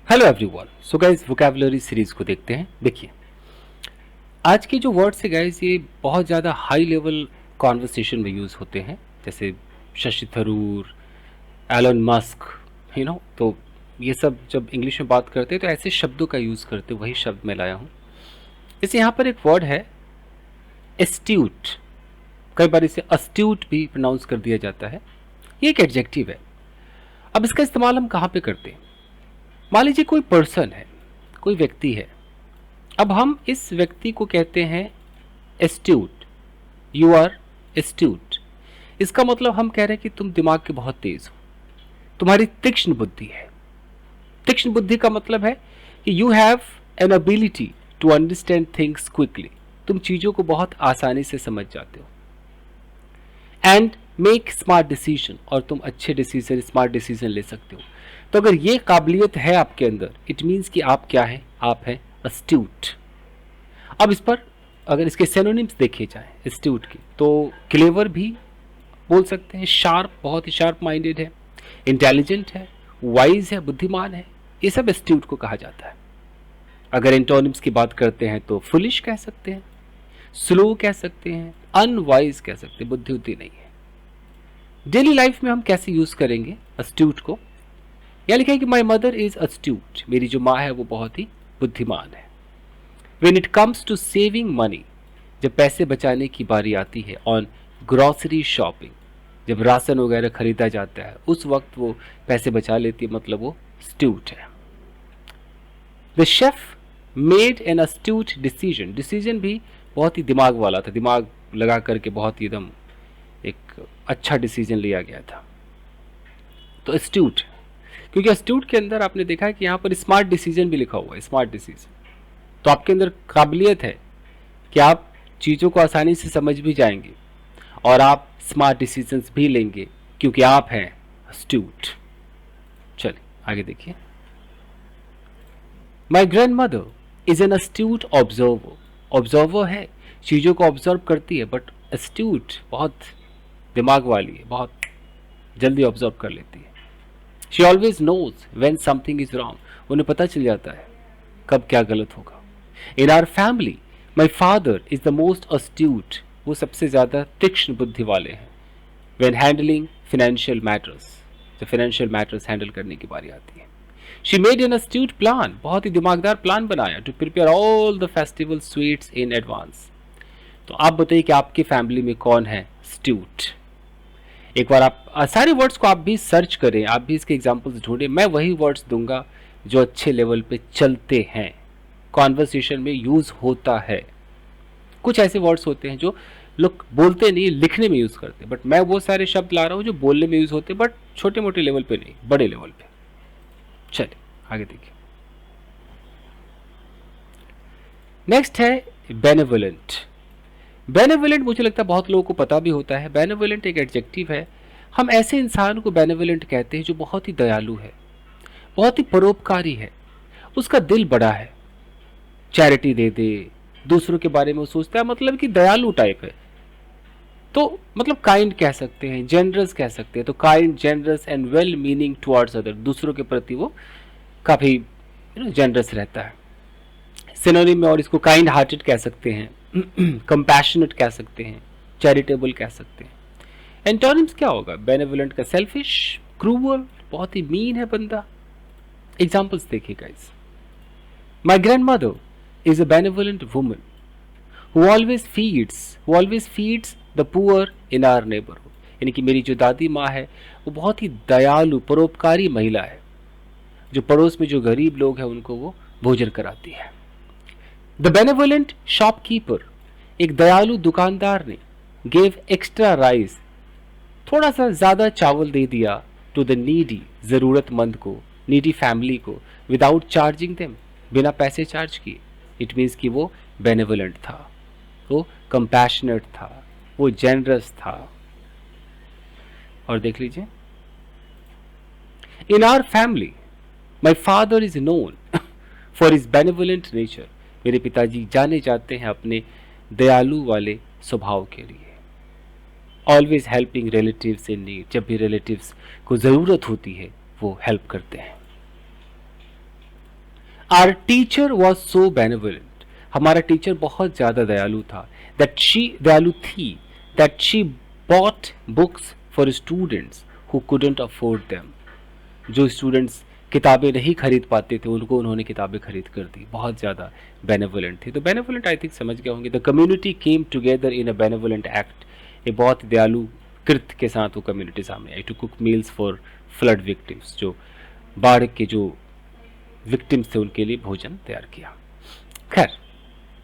Hello everyone. So guys vocabulary series को देखते हैं। देखिए आज के जो वर्ड्स है गाइस, ये बहुत ज़्यादा हाई लेवल कॉन्वर्सेशन में यूज़ होते हैं, जैसे शशि थरूर, एलन मस्क, तो ये सब जब इंग्लिश में बात करते हैं तो ऐसे शब्दों का यूज़ करते, वही शब्द मैं लाया हूँ। जैसे यहाँ पर एक वर्ड है एस्ट्यूट, कई बार इसे अस्ट्यूट भी प्रोनाउंस कर दिया जाता है। ये एक एडजेक्टिव है। अब इसका इस्तेमाल हम कहाँ पे करते हैं? मान लीजिए कोई पर्सन है, कोई व्यक्ति है। अब हम इस व्यक्ति को कहते हैं एस्ट्यूट, यू आर एस्ट्यूट। इसका मतलब हम कह रहे हैं कि तुम दिमाग के बहुत तेज हो, तुम्हारी तीक्ष्ण बुद्धि है। तीक्ष्ण बुद्धि का मतलब है कि you have an ability to understand things quickly. तुम चीज़ों को बहुत आसानी से समझ जाते हो। एंड मेक स्मार्ट डिसीजन, और तुम अच्छे डिसीजन, स्मार्ट डिसीजन ले सकते हो। तो अगर ये काबिलियत है आपके अंदर, इट मीन्स कि आप क्या हैं? आप हैं अस्ट्यूट। अब इस पर अगर इसके सिनोनिम्स देखे जाएं एस्ट्यूट के, तो क्लेवर भी बोल सकते हैं, शार्प, बहुत ही शार्प माइंडेड है, इंटेलिजेंट है, वाइज है, बुद्धिमान है। ये सब एस्ट्यूट को कहा जाता है। अगर एंटोनिम्स की बात करते हैं तो फुलिश कह सकते हैं, स्लो कह सकते हैं, अनवाइज कह सकते हैं, बुद्धि नहीं है। डेली लाइफ में हम कैसे यूज करेंगे अस्ट्यूट को? यह लिखा है कि माई मदर इज अस्ट्यूट, मेरी जो माँ है वो बहुत ही बुद्धिमान है। When it comes to saving money, जब पैसे बचाने की बारी आती है, ऑन ग्रॉसरी शॉपिंग, जब राशन वगैरह खरीदा जाता है उस वक्त वो पैसे बचा लेती है, मतलब वो अस्ट्यूट है। The chef made an astute decision, decision भी बहुत ही दिमाग वाला था, दिमाग लगा करके बहुत ही एकदम एक अच्छा डिसीजन लिया गया था। तो अस्ट्यूट, क्योंकि अस्ट्यूट के अंदर आपने देखा है कि यहाँ पर स्मार्ट डिसीजन भी लिखा हुआ है, स्मार्ट डिसीजन। तो आपके अंदर काबिलियत है कि आप चीज़ों को आसानी से समझ भी जाएंगे और आप स्मार्ट डिसीजंस भी लेंगे, क्योंकि आप हैं अस्ट्यूट। चलिए आगे देखिए। My grandmother is an astute observer, observer है, चीज़ों को ऑब्जर्व करती है, बट अस्ट्यूट बहुत दिमाग वाली है, बहुत जल्दी ऑब्जर्व कर लेती है। She always knows when something is wrong, उन्हें पता चल जाता है कब क्या गलत होगा। In our family my father is the most astute, वो सबसे ज़्यादा तीक्ष्ण बुद्धि वाले हैं। वेन हैंडलिंग फाइनेंशियल मैटर्स, जब फाइनेंशियल मैटर्स हैंडल करने की बारी आती है। She made an astute plan, बहुत ही दिमागदार प्लान बनाया, to prepare all the festival sweets in advance. तो आप बताइए कि आपकी फैमिली में कौन है अस्ट्यूट? एक बार आप सारे वर्ड्स को आप भी सर्च करें, आप भी इसके एग्जांपल्स ढूंढें। मैं वही वर्ड्स दूंगा जो अच्छे लेवल पे चलते हैं, कॉन्वर्सेशन में यूज होता है। कुछ ऐसे वर्ड्स होते हैं जो लोग बोलते नहीं, लिखने में यूज करते हैं, बट मैं वो सारे शब्द ला रहा हूं जो बोलने में यूज होते हैं, बट छोटे मोटे लेवल पे नहीं, बड़े लेवल पे। चलिए आगे देखिए। नेक्स्ट है बेनेवोलेंट। बेनेवोलेंट मुझे लगता है बहुत लोगों को पता भी होता है। बेनेवोलेंट एक एडजेक्टिव है। हम ऐसे इंसान को बेनेवोलेंट कहते हैं जो बहुत ही दयालु है, बहुत ही परोपकारी है, उसका दिल बड़ा है, चैरिटी दे दे, दूसरों के बारे में वो सोचता है, मतलब कि दयालु टाइप है। तो मतलब काइंड कह सकते हैं, जेनरस कह सकते हैं। तो kind, generous and well meaning towards other, दूसरों के प्रति वो काफी जेनरस रहता है। सिनोनिम में और इसको काइंड हार्टेड कह सकते हैं, कंपैशनेट कह सकते हैं, चैरिटेबल कह सकते हैं। एंटोनिम्स क्या होगा बेनेवोलेंट का? सेल्फिश, क्रूअल, बहुत ही मीन है बंदा। एग्जांपल्स देखिए guys. My grandmother is a benevolent woman who always feeds the poor in our neighbourhood, यानी कि मेरी जो दादी माँ है वो बहुत ही दयालु, परोपकारी महिला है, जो पड़ोस में जो गरीब लोग हैं उनको वो भोजन कराती है। द बेनेवोलेंट शॉपकीपर, एक दयालु दुकानदार ने गेव एक्स्ट्रा राइस, थोड़ा सा ज्यादा चावल दे दिया, टू द नीडी, जरूरतमंद को, नीडी फैमिली को, विदाउट चार्जिंग देम, बिना पैसे चार्ज किए। इट मीन्स कि वो बेनेवोलेंट था, वो कंपैशनेट था, वो जेनरस था। और देख लीजिए, in our family my father is known for his benevolent nature, मेरे पिताजी जाने जाते हैं अपने दयालु वाले स्वभाव के लिए। Always helping relatives in need, जब भी रिलेटिव्स को ज़रूरत होती है वो हेल्प करते हैं। Our teacher was so benevolent, हमारा टीचर बहुत ज़्यादा दयालु था, दयालु थी, that she bought books for students who couldn't afford them, जो स्टूडेंट्स किताबें नहीं खरीद पाते थे उनको उन्होंने किताबें खरीद कर दी, बहुत ज़्यादा बेनेवलेंट थे। तो बेनेवलेंट आई थिंक समझ गए होंगे। The community came together in a benevolent act, ये बहुत दयालु कृत्य के साथ वो कम्युनिटी सामने आई। To cook meals for flood victims, जो बाढ़ के जो विक्टिम्स थे उनके लिए भोजन तैयार किया। खैर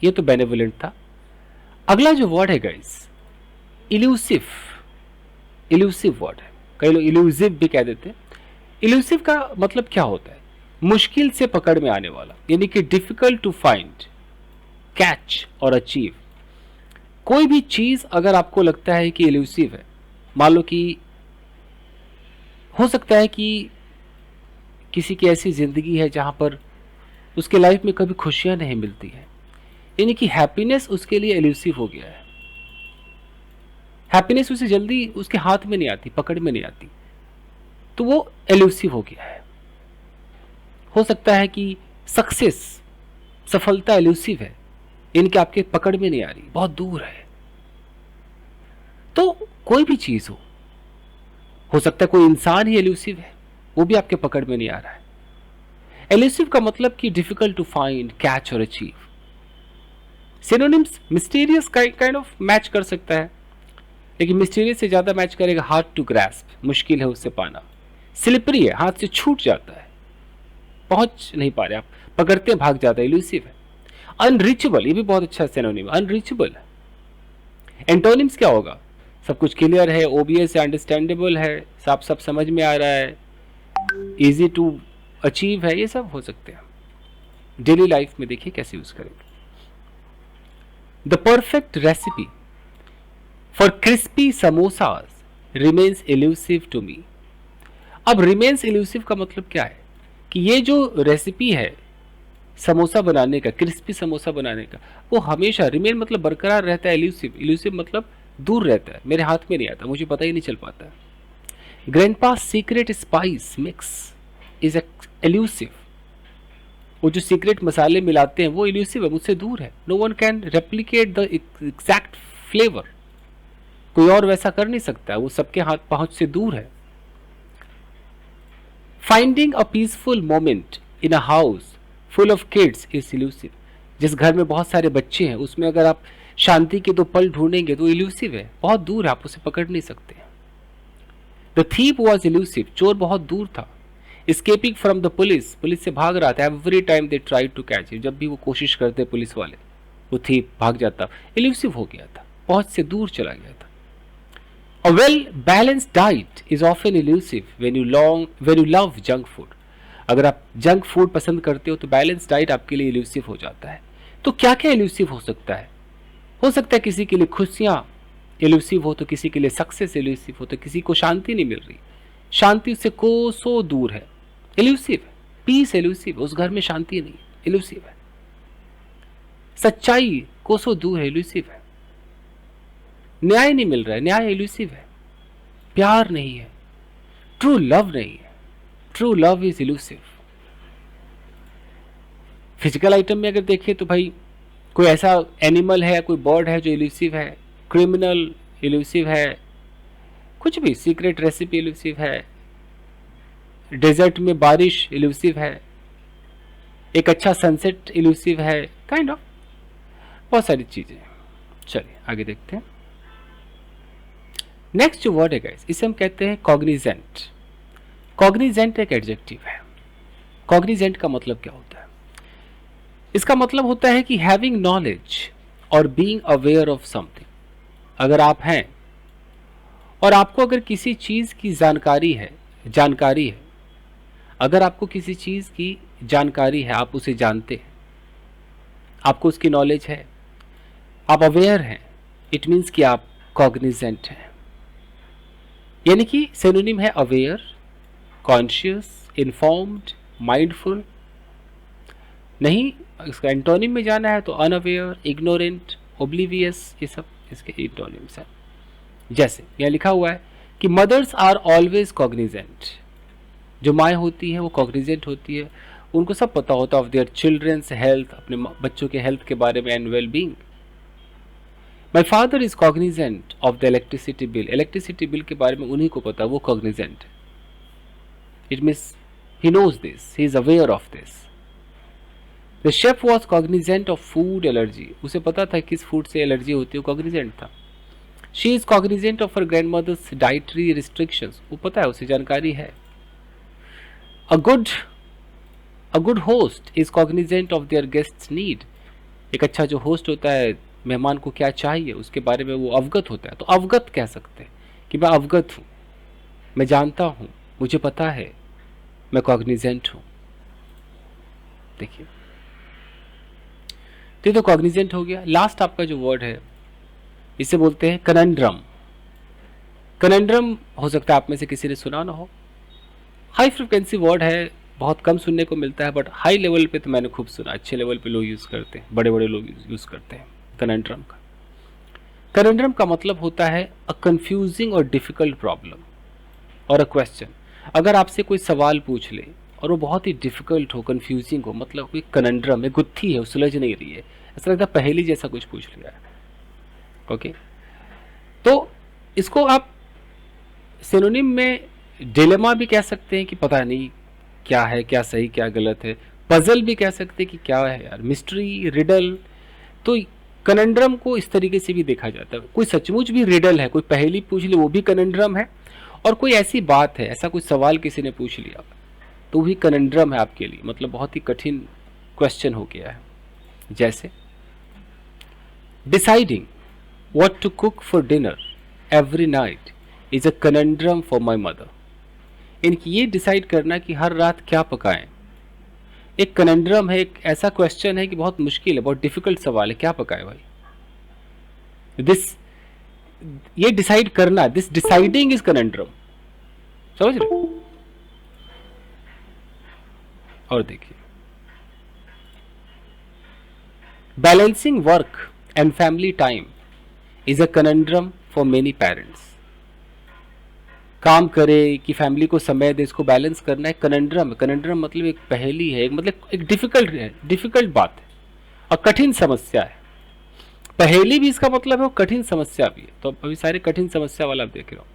ये तो बेनेवलेंट था। अगला जो वर्ड है गाइस, इल्यूसिव, इल्यूसिव वर्ड है, कई लोग इल्यूसिव भी कह देते हैं। इल्यूसिव का मतलब क्या होता है? मुश्किल से पकड़ में आने वाला, यानी कि डिफिकल्ट टू फाइंड, कैच और अचीव। कोई भी चीज अगर आपको लगता है कि इल्यूसिव है, मान लो कि हो सकता है कि किसी की ऐसी जिंदगी है जहां पर उसके लाइफ में कभी खुशियां नहीं मिलती है, यानी कि हैप्पीनेस उसके लिए इल्यूसिव हो गया है। हैप्पीनेस उसे जल्दी उसके हाथ में नहीं आती, पकड़ में नहीं आती, तो वो इल्यूसिव हो गया है। हो सकता है कि सक्सेस, सफलता इल्यूसिव है, इनके आपके पकड़ में नहीं आ रही, बहुत दूर है। तो कोई भी चीज हो सकता है कोई इंसान ही इल्यूसिव है, वो भी आपके पकड़ में नहीं आ रहा है। इल्यूसिव का मतलब कि डिफिकल्ट टू फाइंड, कैच और achieve. Synonyms mysterious kind of match कर सकता है, लेकिन मिस्टीरियस से ज्यादा मैच करेगा हार्ड टू ग्रैस्प, मुश्किल है उससे पाना। स्लिपरी है, हाथ से छूट जाता है, पहुंच नहीं पा रहे आप, पकड़ते भाग जाता है, इल्यूसिव है। अनरीचेबल, ये भी बहुत अच्छा सिनोनिम, अनरीचेबल। एंटोनिम्स क्या होगा? सब कुछ क्लियर है, ओबियस है, अंडरस्टैंडेबल है, साफ साफ समझ में आ रहा है, इजी टू अचीव है, ये सब हो सकते हैं। डेली लाइफ में देखिए कैसे यूज करेंगे। The perfect recipe for crispy samosas remains elusive to me. अब रिमेन्स इल्यूसिव का मतलब क्या है कि ये जो रेसिपी है समोसा बनाने का, क्रिस्पी समोसा बनाने का, वो हमेशा, रिमेन मतलब बरकरार रहता है, इल्यूसिव, इल्यूसिव मतलब दूर रहता है, मेरे हाथ में नहीं आता, मुझे पता ही नहीं चल पाता। Grandpa secret spice mix is elusive, वो जो सीक्रेट मसाले मिलाते हैं वो इल्यूसिव है, मुझसे दूर है। No one can replicate the exact flavour, कोई और वैसा कर नहीं सकता, वो सबके हाथ पहुंच से दूर है। Finding a peaceful moment in a house full of kids is elusive. जिस घर में बहुत सारे बच्चे हैं उसमें अगर आप शांति के दो पल ढूंढेंगे तो इल्यूसिव है, बहुत दूर है, आप उसे पकड़ नहीं सकते। द थीप वॉज इल्यूसिव, चोर बहुत दूर था। Escaping from the police, police से भाग रहा था। Every time they try to catch him, जब भी वो कोशिश करते पुलिस वाले, वो थीप भाग जाता, इल्यूसिव हो गया था, पहुंच से दूर चला गया था। A well-balanced diet is often elusive when you love junk food. अगर आप जंक फूड पसंद करते हो तो बैलेंस डाइट आपके लिए इल्यूसिव हो जाता है। तो क्या क्या इल्यूसिव हो सकता है? हो सकता है किसी के लिए खुशियां इल्यूसिव हो, तो किसी के लिए सक्सेस इल्यूसिव हो, तो किसी को शांति नहीं मिल रही, शांति उससे कोसों दूर है, इल्यूसिव है। पीस इल्यूसिव, उस घर में शांति नहीं, इल्यूसिव है। सच्चाई कोसों दूर है, इल्यूसिव है। न्याय नहीं मिल रहा है, न्याय इल्यूसिव है। प्यार नहीं है, ट्रू लव नहीं है, true love is elusive. Physical item में अगर देखें तो भाई कोई ऐसा एनिमल है, कोई बर्ड है जो इल्यूसिव है, क्रिमिनल इल्यूसिव है, कुछ भी, सीक्रेट रेसिपी इल्यूसिव है, डेजर्ट में बारिश इल्यूसिव है, एक अच्छा सनसेट इल्यूसिव है, काइंड ऑफ बहुत सारी चीजें। चलिए आगे देखते हैं। नेक्स्ट जो वर्ड है गाइस, इसे हम कहते हैं कॉग्निजेंट। कॉग्निजेंट एक एडजेक्टिव है। कॉग्निजेंट का मतलब क्या होता है? इसका मतलब होता है कि हैविंग नॉलेज और बीइंग अवेयर ऑफ समथिंग। अगर आप हैं और आपको अगर किसी चीज की जानकारी है, अगर आपको किसी चीज की जानकारी है, आप उसे जानते हैं, आपको उसकी नॉलेज है, आप अवेयर हैं, इट मीन्स कि आप कॉग्निजेंट हैं। यानी कि सिनोनिम है अवेयर, कॉन्शियस, इन्फॉर्म्ड, माइंडफुल। नहीं, इसका एंटोनिम में जाना है तो अनअवेयर, इग्नोरेंट, ओब्लिवियस, ये सब इसके एंटोनिम्स हैं। जैसे यहाँ लिखा हुआ है कि मदर्स आर ऑलवेज कॉग्निजेंट। जो माएँ होती हैं वो कॉग्निजेंट होती है, उनको सब पता होता ऑफ देयर चिल्ड्रंस हेल्थ, अपने बच्चों के हेल्थ के बारे में and well being. My father is cognizant of the electricity bill, electricity bill के बारे में उन्हीं को पता, वो कॉग्निजेंट है। It means he knows this, he is aware of this. The chef was cognizant of food allergy, उसे पता था किस फूड से एलर्जी होती है, वो कॉग्निजेंट था। She is cognizant of her grand mother's dietary restrictions, वो पता है, उसे जानकारी है। A good host is cognizant of their guests need, एक अच्छा जो होस्ट होता है, मेहमान को क्या चाहिए उसके बारे में वो अवगत होता है। तो अवगत कह सकते हैं कि मैं अवगत हूँ, मैं जानता हूँ, मुझे पता है, मैं कॉग्निजेंट हूँ। देखिए, तो ये तो कॉग्निजेंट हो गया। लास्ट आपका जो वर्ड है इसे बोलते हैं कनंड्रम। कनंड्रम हो सकता है आप में से किसी ने सुना ना हो, हाई फ्रिक्वेंसी वर्ड है, बहुत कम सुनने को मिलता है, बट हाई लेवल पे तो मैंने खूब सुना, अच्छे लेवल पे लोग यूज़ करते हैं, बड़े बड़े लोग यूज़ करते हैं कनंड्रम का। कनंड्रम का मतलब होता है अ कंफ्यूजिंग और डिफिकल्ट प्रॉब्लम और अ क्वेश्चन। अगर आपसे कोई सवाल पूछ ले और वो बहुत ही डिफिकल्ट हो, कंफ्यूजिंग हो, मतलब कोई कनंड्रम है, गुत्थी है, वो सुलझ नहीं रही है, ऐसा लगता है पहेली जैसा कुछ पूछ लिया है। ओके, तो इसको आप सिनोनिम में डिलेमा भी कह सकते हैं कि पता नहीं क्या है, क्या सही क्या गलत है। पजल भी कह सकते हैं कि क्या है यार, मिस्ट्री, रिडल। तो कनंड्रम को इस तरीके से भी देखा जाता है, कोई सचमुच भी रिडल है, कोई पहेली पूछ ले वो भी कनंड्रम है, और कोई ऐसी बात है, ऐसा कोई सवाल किसी ने पूछ लिया तो भी कनंड्रम है आपके लिए, मतलब बहुत ही कठिन क्वेश्चन हो गया है। जैसे deciding what to cook for dinner every night is a conundrum for my mother, इनकी ये डिसाइड करना कि हर रात क्या पकाएं एक कनंड्रम है, एक ऐसा क्वेश्चन है कि बहुत मुश्किल है, बहुत डिफिकल्ट सवाल है, क्या पकाए भाई। दिस, ये डिसाइड करना, दिस डिसाइडिंग इज कनंड्रम, समझ रहे। और देखिए, balancing work and family time is a conundrum for many parents, काम करे कि फैमिली को समय दे, इसको बैलेंस करना है, कनंड्रम है। कनंड्रम मतलब एक पहेली है, एक मतलब एक डिफिकल्ट है, डिफिकल्ट बात है और कठिन समस्या है। पहेली भी इसका मतलब है, कठिन समस्या भी है, तो अभी सारे कठिन समस्या वाला आप देख रहे हो।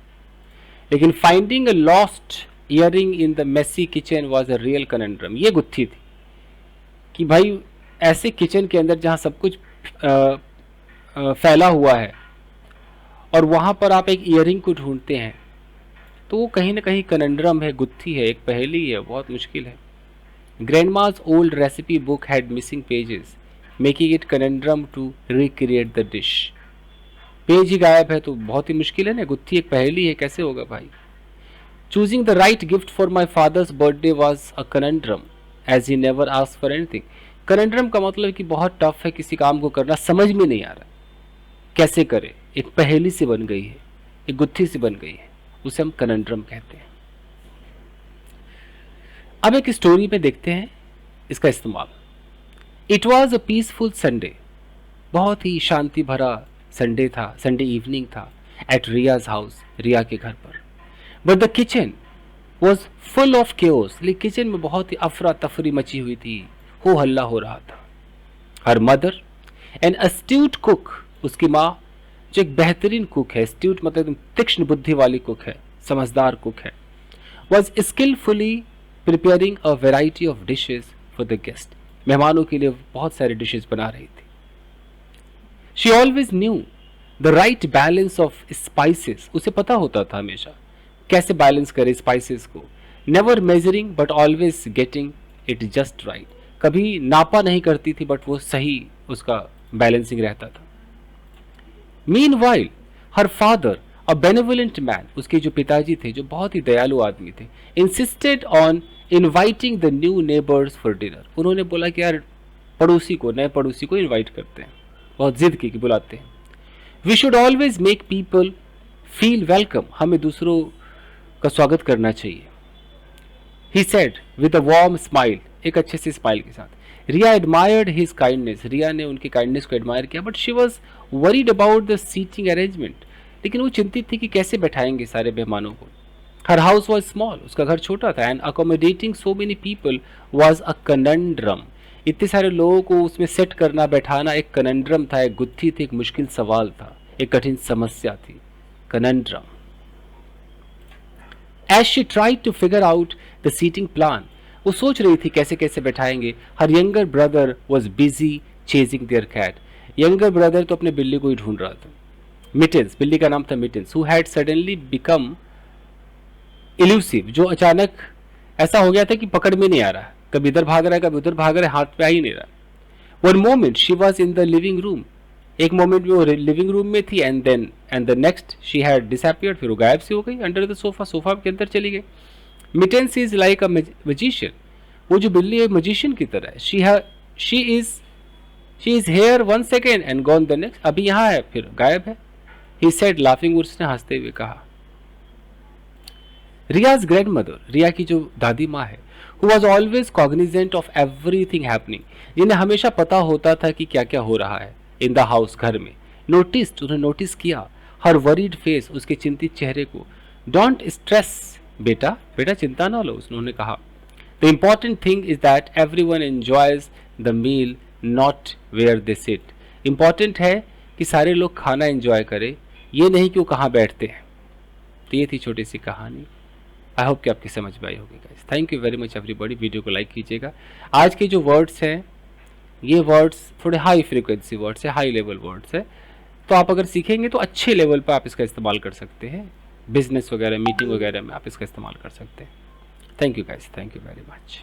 लेकिन finding a lost earring in the messy kitchen was a real conundrum, ये गुत्थी थी कि भाई ऐसे किचन के अंदर जहाँ सब कुछ फैला हुआ है और वहाँ पर आप एक ईयरिंग को ढूंढते हैं, तो वो कहीं ना कहीं कनंड्रम है, गुत्थी है, एक पहेली है, बहुत मुश्किल है। Grandma's old recipe book had missing pages making it conundrum to recreate the dish, page ही गायब है तो बहुत ही मुश्किल है ना, गुत्थी एक पहेली है, कैसे होगा भाई। Choosing the right gift for my father's birthday was a conundrum as he never asked for anything. Conundrum का मतलब कि बहुत टफ है, किसी काम को करना समझ में नहीं आ रहा, कैसे करे, एक पहेली से बन गई है, एक गुत्थी से बन गई है, उसे हम कनंड्रम कहते हैं। अब एक स्टोरी में देखते हैं इसका इस्तेमाल। It was a peaceful Sunday, बहुत ही शांति भरा संडे था, संडे इवनिंग था, एट रियाज हाउस, रिया के घर पर। But the kitchen was full of chaos, लेकिन किचन में बहुत ही अफरा तफरी मची हुई थी, हो हल्ला हो रहा था। हर मदर एन अस्ट्यूट कुक, उसकी माँ जो एक बेहतरीन कुक है, अस्ट्यूट मतलब तीक्ष्ण बुद्धि वाली कुक है, समझदार कुक है, was skilfully preparing a variety of dishes for the guest, मेहमानों के लिए बहुत सारे डिशेज बना रही थी। She always new the right balance of spices, उसे पता होता था हमेशा कैसे बैलेंस करे स्पाइसेस को, never measuring but always getting it just right, कभी नापा नहीं करती थी बट वो सही उसका बैलेंसिंग रहता था। मीनवाइल हर फादर अ बेनेवोलेंट मैन, उसके जो पिताजी थे जो बहुत ही दयालु आदमी थे, insisted on inviting the new neighbours for dinner, उन्होंने बोला कि यार पड़ोसी को, नए पड़ोसी को इनवाइट करते हैं, बहुत जिद की कि बुलाते हैं। We should always make people feel welcome, हमें दूसरों का स्वागत करना चाहिए। He said with a warm smile, एक अच्छे से स्माइल के साथ। Riya admired his kindness, Riya ने उनकी काइंडनेस को एडमायर किया, but she was worried about the seating arrangement, लेकिन वो चिंतित थी कि कैसे बैठाएंगे सारे मेहमानों को। हर हाउस वॉज स्मॉल, उसका घर छोटा था, and accommodating so many people was a conundrum. इतने सारे लोगों को उसमें सेट करना, बैठाना एक कनंड्रम था, एक गुत्थी थी, एक मुश्किल सवाल था, एक कठिन समस्या थी, conundrum. As she tried to figure out the seating plan, वो सोच रही थी कैसे कैसे बैठाएंगे। Her younger brother was busy chasing their cat, younger brother तो अपने बिल्ली को ही ढूंढ रहा था। मिटेंस, बिल्ली का नाम था Mittens, who had suddenly become elusive, जो अचानक ऐसा हो गया था कि पकड़ में नहीं आ रहा, कभी इधर भाग रहा है, कभी उधर भाग रहा है, हाथ पे आ ही नहीं रहा। One moment she was in the living room, एक मोमेंट में वो लिविंग रूम में थी, and the next she had disappeared, फिर वो गायब सी हो गई अंडर द सोफा, सोफा के अंदर चली गई। मिटेंस इज लाइक अ मजिशियन, वो जो बिल्ली है मजिशियन की तरह है। She is here 1 second and gone the next, अभी यहाँ है फिर गायब है। ही सेड लाफिंग, उसने हंसते हुए कहा। रियाज ग्रैंड मदर, रिया की जो दादी माँ है, who was always Cognizant of everything happening, जिन्हें हमेशा पता होता था कि क्या क्या हो रहा है इन द हाउस, घर में, नोटिस्ड, उन्हें नोटिस किया, हर वरीड फेस, उसके चिंतित चेहरे को। डोंट स्ट्रेस बेटा, बेटा चिंता ना लो, उन्होंने कहा। The important thing is that everyone enjoys the meal, not where they sit. Important है कि सारे लोग खाना एंजॉय करें, ये नहीं कि वो कहाँ बैठते हैं। तो ये थी छोटी सी कहानी। आई होप कि आपकी समझ में आई होगी guys. Thank you very much everybody, video को लाइक कीजिएगा। आज के जो वर्ड्स हैं, ये वर्ड्स थोड़े हाई फ्रीक्वेंसी वर्ड्स है, हाई लेवल वर्ड्स है, तो आप अगर सीखेंगे तो अच्छे लेवल पर आप इसका इस्तेमाल कर सकते हैं, बिजनेस वगैरह, मीटिंग वगैरह में आप इसका इस्तेमाल कर सकते हैं। Thank you guys, thank you very much.